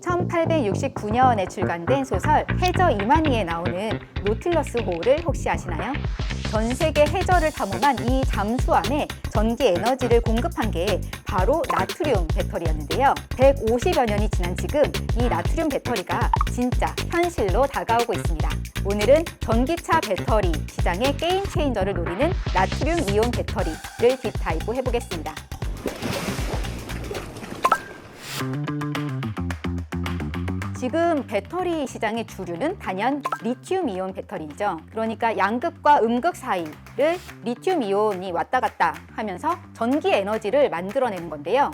1869년에 출간된 소설 해저 이만희에 나오는 노틸러스 호를 혹시 아시나요? 전 세계 해저를 탐험한 이 잠수함에 전기 에너지를 공급한 게 바로 나트륨 배터리였는데요. 150여 년이 지난 지금 이 나트륨 배터리가 진짜 현실로 다가오고 있습니다. 오늘은 전기차 배터리 시장의 게임 체인저를 노리는 나트륨 이온 배터리를 딥다이브 해보겠습니다. 지금 배터리 시장의 주류는 단연 리튬이온 배터리이죠. 그러니까 양극과 음극 사이를 리튬이온이 왔다 갔다 하면서 전기 에너지를 만들어내는 건데요.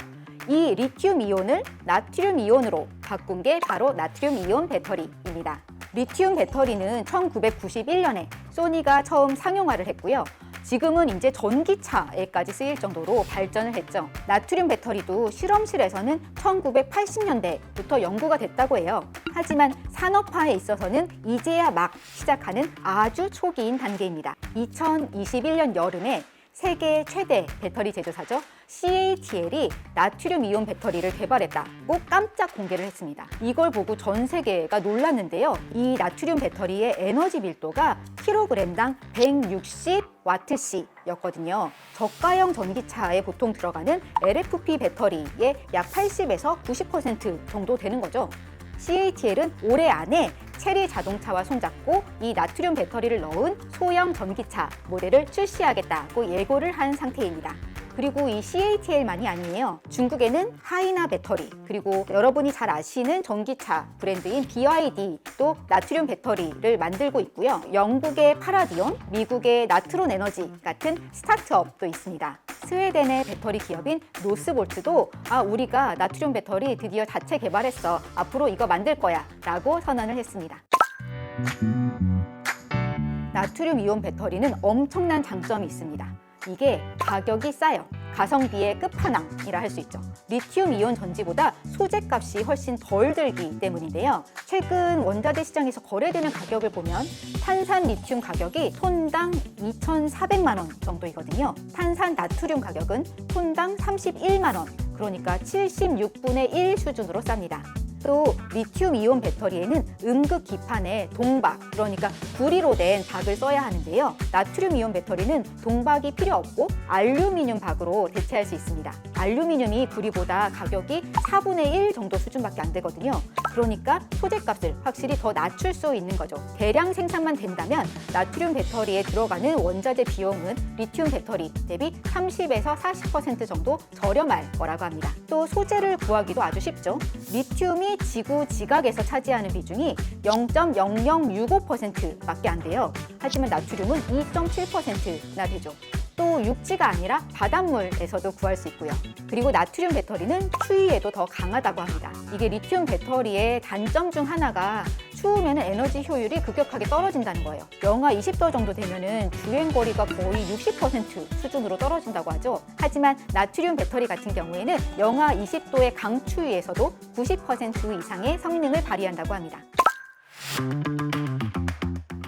이 리튬이온을 나트륨이온으로 바꾼 게 바로 나트륨이온 배터리입니다. 리튬 배터리는 1991년에 소니가 처음 상용화를 했고요. 지금은 이제 전기차에까지 쓰일 정도로 발전을 했죠. 나트륨 배터리도 실험실에서는 1980년대부터 연구가 됐다고 해요. 하지만 산업화에 있어서는 이제야 막 시작하는 아주 초기인 단계입니다. 2021년 여름에 세계 최대 배터리 제조사죠. CATL이 나트륨 이온 배터리를 개발했다고 깜짝 공개를 했습니다. 이걸 보고 전 세계가 놀랐는데요. 이 나트륨 배터리의 에너지 밀도가 킬로그램당 160Wh였거든요. 저가형 전기차에 보통 들어가는 LFP 배터리의 약 80에서 90% 정도 되는 거죠. CATL은 올해 안에 체리 자동차와 손잡고 이 나트륨 배터리를 넣은 소형 전기차 모델을 출시하겠다고 예고를 한 상태입니다. 그리고 이 CATL만이 아니에요. 중국에는 하이나 배터리, 그리고 여러분이 잘 아시는 전기차 브랜드인 BYD도 나트륨 배터리를 만들고 있고요. 영국의 파라디온, 미국의 나트론 에너지 같은 스타트업도 있습니다. 스웨덴의 배터리 기업인 노스볼트도 우리가 나트륨 배터리 드디어 자체 개발했어. 앞으로 이거 만들 거야 라고 선언을 했습니다. 나트륨 이온 배터리는 엄청난 장점이 있습니다. 이게 가격이 싸요. 가성비의 끝판왕이라 할 수 있죠. 리튬 이온 전지보다 소재값이 훨씬 덜 들기 때문인데요. 최근 원자재 시장에서 거래되는 가격을 보면 탄산 리튬 가격이 톤당 2,400만 원 정도이거든요. 탄산 나트륨 가격은 톤당 31만 원, 그러니까 76분의 1 수준으로 쌉니다. 또 리튬 이온 배터리에는 음극 기판에 동박, 그러니까 구리로 된 박을 써야 하는데요. 나트륨 이온 배터리는 동박이 필요 없고 알루미늄 박으로 대체할 수 있습니다. 알루미늄이 구리보다 가격이 4분의 1 정도 수준밖에 안 되거든요. 그러니까 소재값을 확실히 더 낮출 수 있는 거죠. 대량 생산만 된다면 나트륨 배터리에 들어가는 원자재 비용은 리튬 배터리 대비 30에서 40% 정도 저렴할 거라고 합니다. 또 소재를 구하기도 아주 쉽죠. 리튬이 지구 지각에서 차지하는 비중이 0.0065%밖에 안 돼요. 하지만 나트륨은 2.7%나 되죠. 또 육지가 아니라 바닷물에서도 구할 수 있고요. 그리고 나트륨 배터리는 추위에도 더 강하다고 합니다. 이게 리튬 배터리의 단점 중 하나가 추우면 에너지 효율이 급격하게 떨어진다는 거예요. 영하 20도 정도 되면은 주행거리가 거의 60% 수준으로 떨어진다고 하죠. 하지만 나트륨 배터리 같은 경우에는 영하 20도의 강추위에서도 90% 이상의 성능을 발휘한다고 합니다.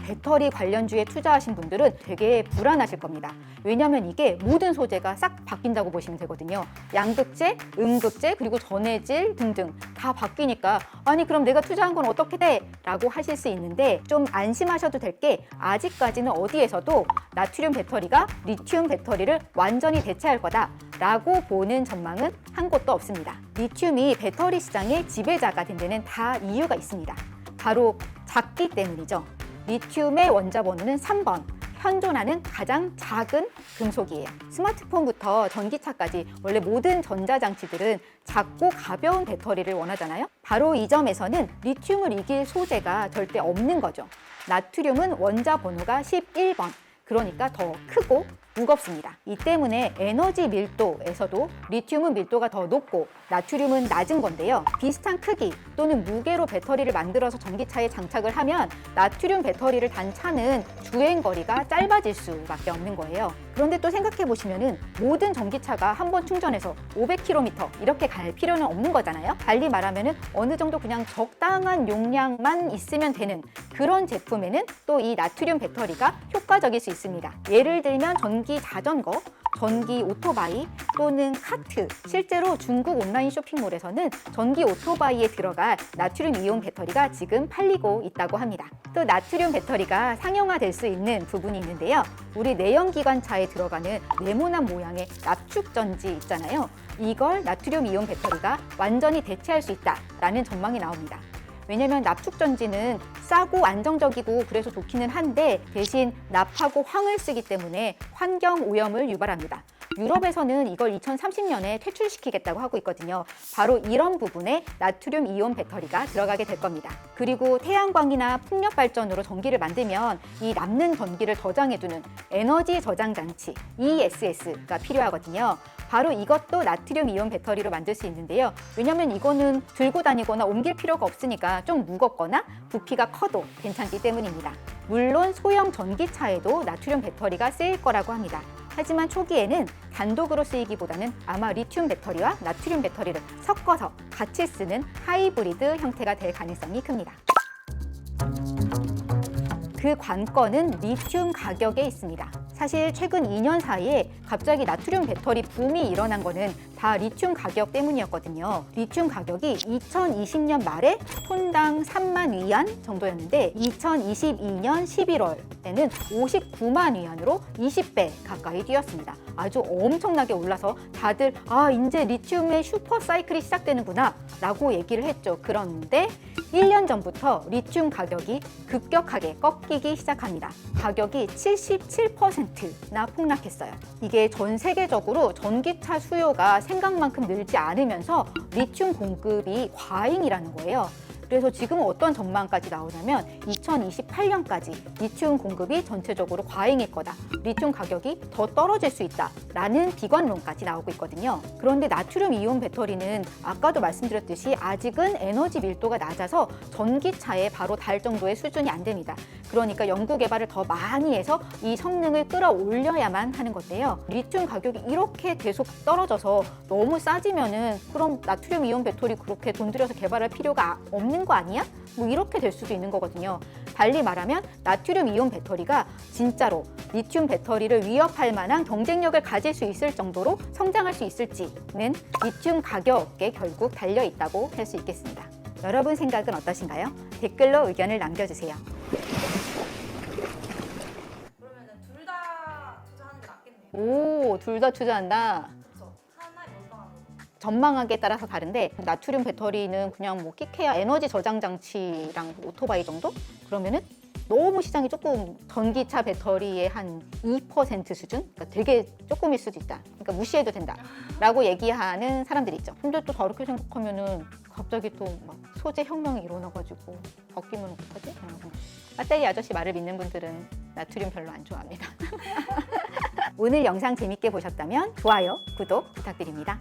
배터리 관련주에 투자하신 분들은 되게 불안하실 겁니다. 왜냐하면 이게 모든 소재가 싹 바뀐다고 보시면 되거든요. 양극재, 음극재, 그리고 전해질 등등 다 바뀌니까 아니 그럼 내가 투자한 건 어떻게 돼? 라고 하실 수 있는데 좀 안심하셔도 될 게 아직까지는 어디에서도 나트륨 배터리가 리튬 배터리를 완전히 대체할 거다 라고 보는 전망은 한 곳도 없습니다. 리튬이 배터리 시장의 지배자가 된 데는 다 이유가 있습니다. 바로 작기 때문이죠. 리튬의 원자 번호는 3번, 현존하는 가장 작은 금속이에요. 스마트폰부터 전기차까지 원래 모든 전자장치들은 작고 가벼운 배터리를 원하잖아요. 바로 이 점에서는 리튬을 이길 소재가 절대 없는 거죠. 나트륨은 원자 번호가 11번, 그러니까 더 크고 무겁습니다. 이 때문에 에너지 밀도에서도 리튬은 밀도가 더 높고 나트륨은 낮은 건데요. 비슷한 크기 또는 무게로 배터리를 만들어서 전기차에 장착을 하면 나트륨 배터리를 단 차는 주행거리가 짧아질 수밖에 없는 거예요. 그런데 또 생각해 보시면은 모든 전기차가 한 번 충전해서 500km 이렇게 갈 필요는 없는 거잖아요. 달리 말하면은 어느 정도 그냥 적당한 용량만 있으면 되는 그런 제품에는 또 이 나트륨 배터리가 효과적일 수 있습니다. 예를 들면 전기 자전거, 전기 오토바이 또는 카트, 실제로 중국 온라인 쇼핑몰에서는 전기 오토바이에 들어갈 나트륨 이온 배터리가 지금 팔리고 있다고 합니다. 또 나트륨 배터리가 상용화될 수 있는 부분이 있는데요. 우리 내연기관차에 들어가는 네모난 모양의 납축전지 있잖아요. 이걸 나트륨 이온 배터리가 완전히 대체할 수 있다라는 전망이 나옵니다. 왜냐면 납축전지는 싸고 안정적이고 그래서 좋기는 한데 대신 납하고 황을 쓰기 때문에 환경 오염을 유발합니다. 유럽에서는 이걸 2030년에 퇴출시키겠다고 하고 있거든요. 바로 이런 부분에 나트륨 이온 배터리가 들어가게 될 겁니다. 그리고 태양광이나 풍력 발전으로 전기를 만들면 이 남는 전기를 저장해두는 에너지 저장 장치 ESS가 필요하거든요. 바로 이것도 나트륨 이온 배터리로 만들 수 있는데요. 왜냐하면 이거는 들고 다니거나 옮길 필요가 없으니까 좀 무겁거나 부피가 커도 괜찮기 때문입니다. 물론 소형 전기차에도 나트륨 배터리가 쓰일 거라고 합니다. 하지만 초기에는 단독으로 쓰이기보다는 아마 리튬 배터리와 나트륨 배터리를 섞어서 같이 쓰는 하이브리드 형태가 될 가능성이 큽니다. 그 관건은 리튬 가격에 있습니다. 사실 최근 2년 사이에 갑자기 나트륨 배터리 붐이 일어난 거는 다 리튬 가격 때문이었거든요. 리튬 가격이 2020년 말에 톤당 3만 위안 정도였는데 2022년 11월에는 59만 위안으로 20배 가까이 뛰었습니다. 아주 엄청나게 올라서 다들 이제 리튬의 슈퍼 사이클이 시작되는구나 라고 얘기를 했죠. 그런데 1년 전부터 리튬 가격이 급격하게 꺾이기 시작합니다. 가격이 77%나 폭락했어요. 이게 전 세계적으로 전기차 수요가 생각만큼 늘지 않으면서 리튬 공급이 과잉이라는 거예요. 그래서 지금은 어떤 전망까지 나오냐면 2028년까지 리튬 공급이 전체적으로 과잉일 거다. 리튬 가격이 더 떨어질 수 있다라는 비관론까지 나오고 있거든요. 그런데 나트륨 이온 배터리는 아까도 말씀드렸듯이 아직은 에너지 밀도가 낮아서 전기차에 바로 달 정도의 수준이 안 됩니다. 그러니까 연구 개발을 더 많이 해서 이 성능을 끌어올려야만 하는 건데요. 리튬 가격이 이렇게 계속 떨어져서 너무 싸지면은 그럼 나트륨 이온 배터리 그렇게 돈 들여서 개발할 필요가 없는 거 아니야? 뭐 이렇게 될 수도 있는 거거든요. 달리 말하면 나트륨 이온 배터리가 진짜로 리튬 배터리를 위협할 만한 경쟁력을 가질 수 있을 정도로 성장할 수 있을지는 리튬 가격에 결국 달려 있다고 할 수 있겠습니다. 여러분 생각은 어떠신가요? 댓글로 의견을 남겨주세요. 그러면은 둘 다 투자하는 게 낫겠네요. 오, 둘 다 투자한다. 그렇죠. 하나에 몰빵하는 거. 전망하기에 따라서 다른데 나트륨 배터리는 그냥 뭐 끼케야 에너지 저장 장치랑 오토바이 정도? 그러면은 너무 시장이 조금 전기차 배터리의 한 2% 수준? 그러니까 되게 조금일 수도 있다. 그러니까 무시해도 된다. 라고 얘기하는 사람들이 있죠. 근데 또 저렇게 생각하면은 갑자기 또 막 소재 혁명이 일어나가지고 바뀌면 어떡하지? 배터리 아저씨 말을 믿는 분들은 나트륨 별로 안 좋아합니다. 오늘 영상 재밌게 보셨다면 좋아요, 구독 부탁드립니다.